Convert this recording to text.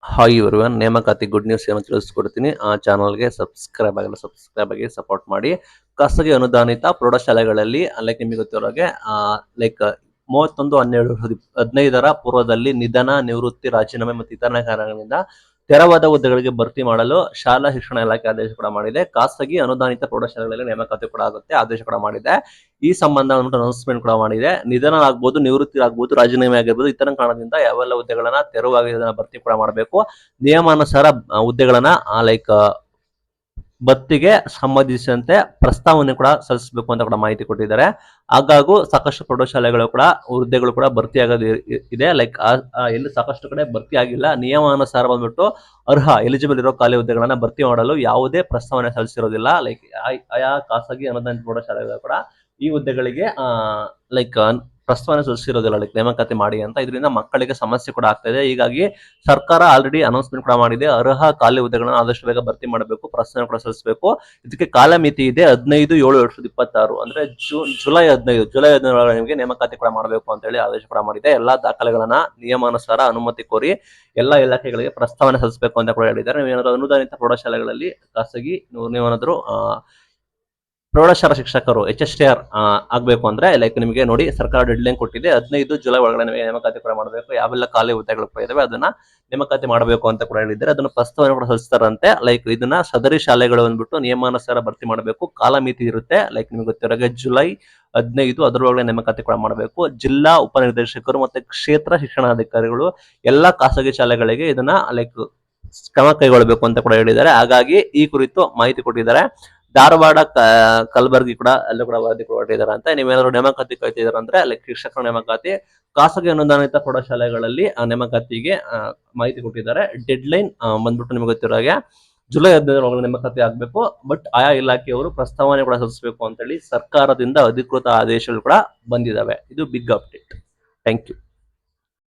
Hi everyone, ನೇಮಕಾತಿ good news ಏನು ತಿಳಿಸ್ಕೊಡ್ತೀನಿ. ಆ ಚಾನಲ್ಗೆ ಸಬ್ಸ್ಕ್ರೈಬ್ ಆಗಿ ಸಪೋರ್ಟ್ ಮಾಡಿ. ಖಾಸಗಿ ಅನುದಾನಿತ ಪ್ರೌಢಶಾಲೆಗಳಲ್ಲಿ ಲೈಕ್ ನಿಮಗೆ ಗೊತ್ತಿರೋ ಹಾಗೆ ಲೈಕ್ 31/12/15 ಪೂರ್ವದಲ್ಲಿ ನಿಧನ, ನಿವೃತ್ತಿ, ರಾಜೀನಾಮೆ ಮತ್ತು ಇತರ ಕಾರಣಗಳಿಂದ ತೆರವಾದ ಹುದ್ದೆಗಳಿಗೆ ಭರ್ತಿ ಮಾಡಲು ಶಾಲಾ ಶಿಕ್ಷಣ ಇಲಾಖೆ ಆದೇಶ ಕೂಡ ಮಾಡಿದೆ. ಖಾಸಗಿ ಅನುದಾನಿತ ಪ್ರೌಢಶಾಲೆಗಳಲ್ಲಿ ನೇಮಕಾತಿ ಕೂಡ ಆಗುತ್ತೆ, ಆದೇಶ ಕೂಡ ಮಾಡಿದೆ. ಈ ಸಂಬಂಧ ಅನೌನ್ಸ್ಮೆಂಟ್ ಕೂಡ ಮಾಡಿದೆ. ನಿಧನ ಆಗ್ಬೋದು, ನಿವೃತ್ತಿ ಆಗ್ಬೋದು, ರಾಜೀನಾಮೆ ಆಗಿರ್ಬೋದು, ಇತರ ಕಾರಣದಿಂದ ಯಾವೆಲ್ಲ ಹುದ್ದೆಗಳನ್ನ ತೆರವಾಗಿ ಭರ್ತಿ ಕೂಡ ಮಾಡಬೇಕು. ನಿಯಮಾನುಸಾರ ಹುದ್ದೆಗಳನ್ನ ಲೈಕ್ ಭರ್ತಿಗೆ ಸಂಬಂಧಿಸಿದಂತೆ ಪ್ರಸ್ತಾವನೆ ಕೂಡ ಸಲ್ಲಿಸಬೇಕು ಅಂತ ಕೂಡ ಮಾಹಿತಿ ಕೊಟ್ಟಿದ್ದಾರೆ. ಹಾಗಾಗಿ ಸಾಕಷ್ಟು ಪ್ರೌಢಶಾಲೆಗಳು ಕೂಡ ಹುದ್ದೆಗಳು ಕೂಡ ಭರ್ತಿ ಆಗೋದು ಇದೆ. ಲೈಕ್ ಎಲ್ಲಿ ಸಾಕಷ್ಟು ಕಡೆ ಭರ್ತಿ ಆಗಿಲ್ಲ. ನಿಯಮಾನುಸಾರ ಬಂದ್ಬಿಟ್ಟು ಅರ್ಹ ಎಲಿಜಿಬಲ್ ಇರೋ ಖಾಲಿ ಹುದ್ದೆಗಳನ್ನ ಭರ್ತಿ ಮಾಡಲು ಯಾವುದೇ ಪ್ರಸ್ತಾವನೆ ಸಲ್ಲಿಸಿರೋದಿಲ್ಲ. ಲೈಕ್ ಆಯಾ ಖಾಸಗಿ ಅನುದಾನಿತ ಪ್ರೌಢಶಾಲೆಗಳು ಕೂಡ ಈ ಹುದ್ದೆಗಳಿಗೆ ಲೈಕ್ ಪ್ರಸ್ತಾವನೆ ಸಲ್ಲಿಸಿರೋದಿಲ್ಲ, ಲೈಕ್ ನೇಮಕಾತಿ ಮಾಡಿ ಅಂತ. ಇದರಿಂದ ಮಕ್ಕಳಿಗೆ ಸಮಸ್ಯೆ ಕೂಡ ಆಗ್ತಾ ಇದೆ. ಹೀಗಾಗಿ ಸರ್ಕಾರ ಆಲ್ರೆಡಿ ಅನೌನ್ಸ್ಮೆಂಟ್ ಕೂಡ ಮಾಡಿದೆ. ಅರ್ಹ ಖಾಲಿ ಹುದ್ದೆಗಳನ್ನ ಆದಷ್ಟು ಬೇಗ ಭರ್ತಿ ಮಾಡಬೇಕು, ಪ್ರಸ್ತಾವನೆ ಕೂಡ ಸಲ್ಲಿಸಬೇಕು. ಇದಕ್ಕೆ ಕಾಲಮಿತಿ ಇದೆ 15/7/2026, ಅಂದ್ರೆ ಜುಲೈ 15 ನಿಮಗೆ ನೇಮಕಾತಿ ಕೂಡ ಮಾಡಬೇಕು ಅಂತ ಹೇಳಿ ಆದೇಶ ಕೂಡ ಮಾಡಿದೆ. ಎಲ್ಲಾ ದಾಖಲೆಗಳನ್ನ ನಿಯಮಾನುಸಾರ ಅನುಮತಿ ಕೋರಿ ಎಲ್ಲಾ ಇಲಾಖೆಗಳಿಗೆ ಪ್ರಸ್ತಾವನೆ ಸಲ್ಲಿಸಬೇಕು ಅಂತ ಕೂಡ ಹೇಳಿದ್ದಾರೆ. ನೀವೇನಾದ್ರು ಅನುದಾನಿತ ಪ್ರೌಢಶಾಲೆಗಳಲ್ಲಿ ಖಾಸಗಿ ನೀವೇನಾದ್ರು ಪ್ರೌಢಶಾಲಾ ಶಿಕ್ಷಕರು HSTR ಆಗ್ಬೇಕು ಅಂದ್ರೆ ಲೈಕ್ ನಿಮಗೆ ನೋಡಿ, ಸರ್ಕಾರ ಡೆಡ್ ಲೈನ್ ಕೊಟ್ಟಿದೆ. 15 ಜುಲೈ ಒಳಗಡೆ ನಿಮಗೆ ನೇಮಕಾತಿ ಕೂಡ ಮಾಡಬೇಕು. ಯಾವೆಲ್ಲ ಖಾಲಿ ಹುದ್ದೆಗಳು ಕೂಡ ಇದಾವೆ ಅದನ್ನ ನೇಮಕಾತಿ ಮಾಡಬೇಕು ಅಂತ ಕೂಡ ಹೇಳಿದ್ದಾರೆ. ಅದನ್ನ ಪ್ರಸ್ತಾವನೆ ಕೂಡ ಸಲ್ಲಿಸ್ತಾರಂತೆ. ಲೈಕ್ ಇದನ್ನ ಸದರಿ ಶಾಲೆಗಳು ಅಂದ್ಬಿಟ್ಟು ನಿಯಮಾನುಸಾರ ಭರ್ತಿ ಮಾಡಬೇಕು. ಕಾಲಮಿತಿ ಇರುತ್ತೆ. ಲೈಕ್ ನಿಮ್ಗೆ ಗೊತ್ತಿರೋ ಜುಲೈ 15 ಅದರೊಳಗೆ ನೇಮಕಾತಿ ಕೂಡ ಮಾಡಬೇಕು. ಜಿಲ್ಲಾ ಉಪನಿರ್ದೇಶಕರು ಮತ್ತೆ ಕ್ಷೇತ್ರ ಶಿಕ್ಷಣಾಧಿಕಾರಿಗಳು ಎಲ್ಲಾ ಖಾಸಗಿ ಶಾಲೆಗಳಿಗೆ ಇದನ್ನ ಲೈಕ್ ಕ್ರಮ ಕೈಗೊಳ್ಳಬೇಕು ಅಂತ ಕೂಡ ಹೇಳಿದ್ದಾರೆ. ಹಾಗಾಗಿ ಈ ಕುರಿತು ಮಾಹಿತಿ ಕೊಟ್ಟಿದ್ದಾರೆ. ಧಾರವಾಡ, ಕಲಬುರಗಿ ಕೂಡ ಅಲ್ಲೂ ಕೂಡ ವರದಿ ಕೊಟ್ಟಿದ್ದಾರೆ ಅಂತ. ನೀವೇನಾದ್ರು ನೇಮಕಾತಿ ಕಾಯ್ತಿದಾರೆ ಅಂದ್ರೆ ಲೈಕ್ ಶಿಕ್ಷಕರ ನೇಮಕಾತಿ ಖಾಸಗಿ ಅನುದಾನಿತ ಪ್ರೌಢಶಾಲೆಗಳಲ್ಲಿ ನೇಮಕಾತಿಗೆ ಮಾಹಿತಿ ಕೊಟ್ಟಿದ್ದಾರೆ. ಡೆಡ್ ಲೈನ್ ಬಂದ್ಬಿಟ್ಟು ನಿಮ್ಗೆ ಗೊತ್ತಿರೋ ಹಾಗೆ ಜುಲೈ 15 ನೇಮಕಾತಿ ಆಗ್ಬೇಕು. ಬಟ್ ಆಯಾ ಇಲಾಖೆಯವರು ಪ್ರಸ್ತಾವನೆ ಕೂಡ ಸಲ್ಲಿಸಬೇಕು ಅಂತ ಹೇಳಿ ಸರ್ಕಾರದಿಂದ ಅಧಿಕೃತ ಆದೇಶಗಳು ಕೂಡ ಬಂದಿದ್ದಾವೆ. ಇದು ಬಿಗ್ ಅಪ್ಡೇಟ್. Thank you.